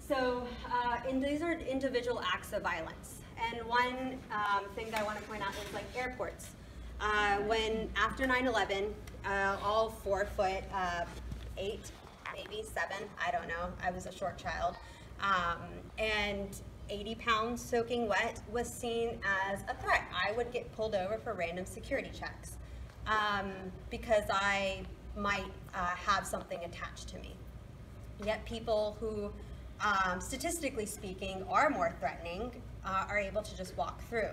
And these are individual acts of violence. And one thing that I want to point out is like airports. When after 9/11, all 4'8", maybe 7, I don't know, I was a short child, and 80 pounds soaking wet was seen as a threat. I would get pulled over for random security checks because I might have something attached to me. Yet people who, statistically speaking, are more threatening are able to just walk through.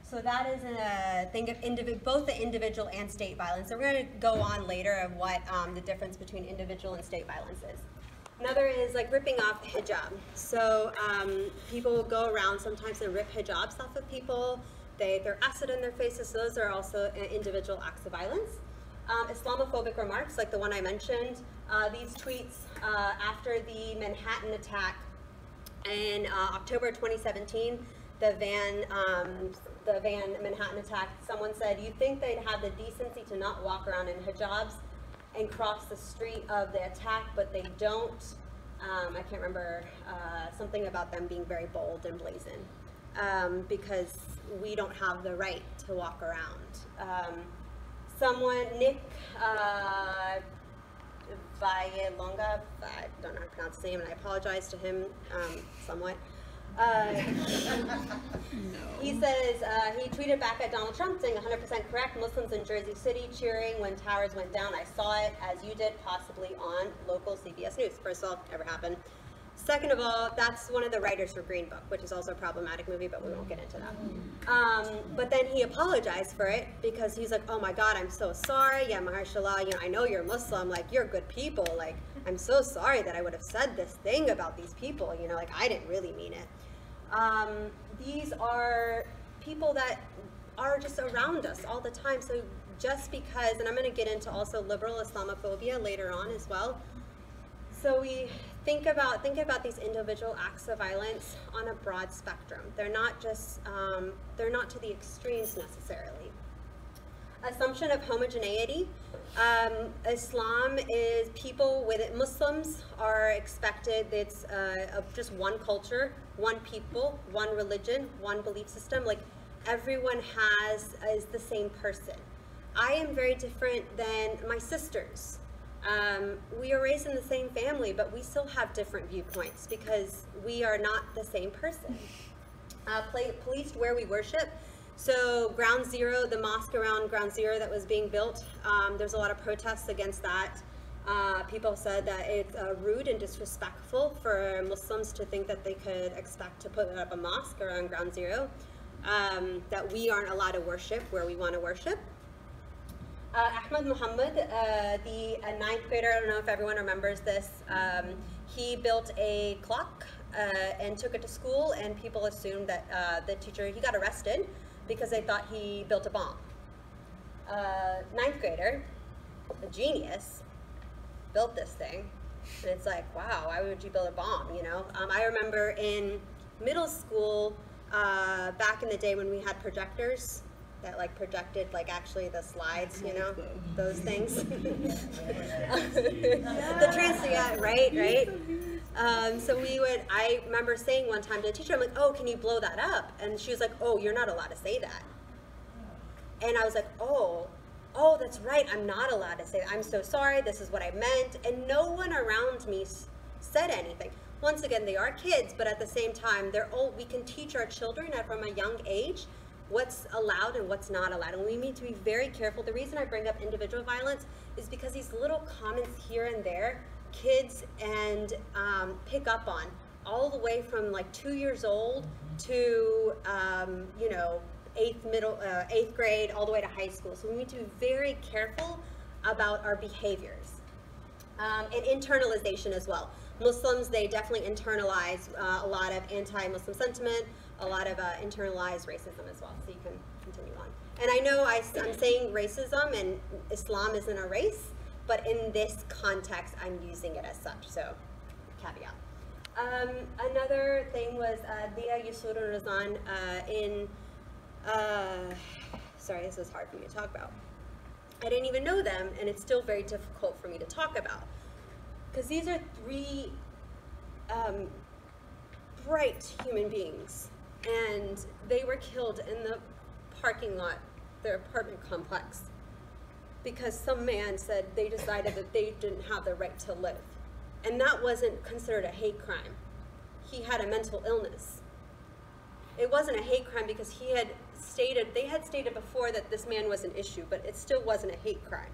So that is a thing of both the individual and state violence. So we're going to go on later of what the difference between individual and state violence is. Another is like ripping off the hijab. So people will go around sometimes and rip hijabs off of people. They throw acid in their faces. So those are also individual acts of violence. Islamophobic remarks, like the one I mentioned. These tweets after the Manhattan attack in October 2017, the van Manhattan attack, someone said, you think they'd have the decency to not walk around in hijabs and cross the street of the attack, but they don't. I can't remember, something about them being very bold and blazing, because we don't have the right to walk around. Nick Vallelonga, I don't know how to pronounce his name, and I apologize to him somewhat. He says, he tweeted back at Donald Trump saying 100% correct, Muslims in Jersey City cheering when towers went down. I saw it as you did, possibly on local CBS News. First of all, never happened. Second of all, that's one of the writers for Green Book, which is also a problematic movie, but we won't get into that. But then he apologized for it because he's like, oh my God, I'm so sorry. Yeah, Mahershala, you know, I know you're Muslim, like you're good people. Like, I'm so sorry that I would have said this thing about these people. You know, like I didn't really mean it. These are people that are just around us all the time. So just because, and I'm going to get into also liberal Islamophobia later on as well. So we think about these individual acts of violence on a broad spectrum. They're not just, they're not to the extremes necessarily. Assumption of homogeneity. Islam is people with it. Muslims are expected, it's just one culture, one people, one religion, one belief system. Like everyone is the same person. I am very different than my sisters. We are raised in the same family, but we still have different viewpoints because we are not the same person. Policed where we worship. So Ground Zero, the mosque around Ground Zero that was being built, there's a lot of protests against that. People said that it's rude and disrespectful for Muslims to think that they could expect to put up a mosque around Ground Zero, that we aren't allowed to worship where we want to worship. Ahmed Muhammad, the 9th grader, I don't know if everyone remembers this, he built a clock and took it to school, and people assumed that the teacher, he got arrested because they thought he built a bomb. 9th grader, a genius, built this thing, and it's like, wow, why would you build a bomb, you know? I remember in middle school, back in the day when we had projectors, that like projected like actually the slides, you know, those things. The yeah, right. So I remember saying one time to the teacher, I'm like, oh, can you blow that up? And she was like, oh, you're not allowed to say that. And I was like, oh, that's right, I'm not allowed to say that. I'm so sorry, this is what I meant. And no one around me said anything. Once again, they are kids, but at the same time, we can teach our children from a young age what's allowed and what's not allowed, and we need to be very careful. The reason I bring up individual violence is because these little comments here and there, kids pick up on, all the way from like 2 years old to you know, 8th grade, all the way to high school. So we need to be very careful about our behaviors. And internalization as well. Muslims, they definitely internalize a lot of anti-Muslim sentiment, a lot of internalized racism as well, so you can continue on. And I know I'm saying racism and Islam isn't a race, but in this context, I'm using it as such, so caveat. Another thing was Dia Yusur Razan sorry, this is hard for me to talk about. I didn't even know them, and it's still very difficult for me to talk about. Because these are 3 bright human beings, and they were killed in the parking lot, their apartment complex, because some man said they decided that they didn't have the right to live. And that wasn't considered a hate crime. He had a mental illness. It wasn't a hate crime because they had stated before that this man was an issue, but it still wasn't a hate crime.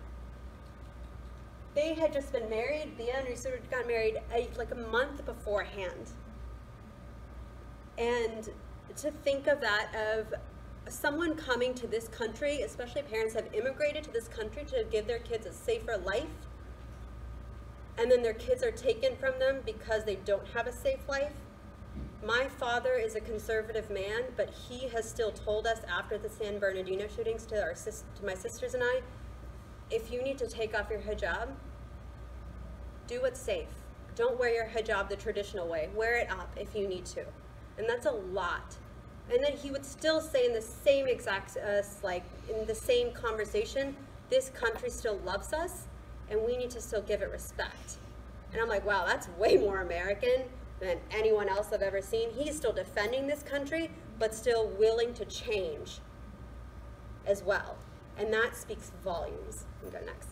They had just been married. Bia and Risu got married like a month beforehand. And to think of that, of someone coming to this country, especially parents have immigrated to this country to give their kids a safer life, and then their kids are taken from them because they don't have a safe life. My father is a conservative man, but he has still told us after the San Bernardino shootings to my sisters and I, if you need to take off your hijab, do what's safe. Don't wear your hijab the traditional way. Wear it up if you need to. And that's a lot. And then he would still say in the same exact, in the same conversation, this country still loves us and we need to still give it respect. And I'm like, wow, that's way more American than anyone else I've ever seen. He's still defending this country, but still willing to change as well. And that speaks volumes. We can go next.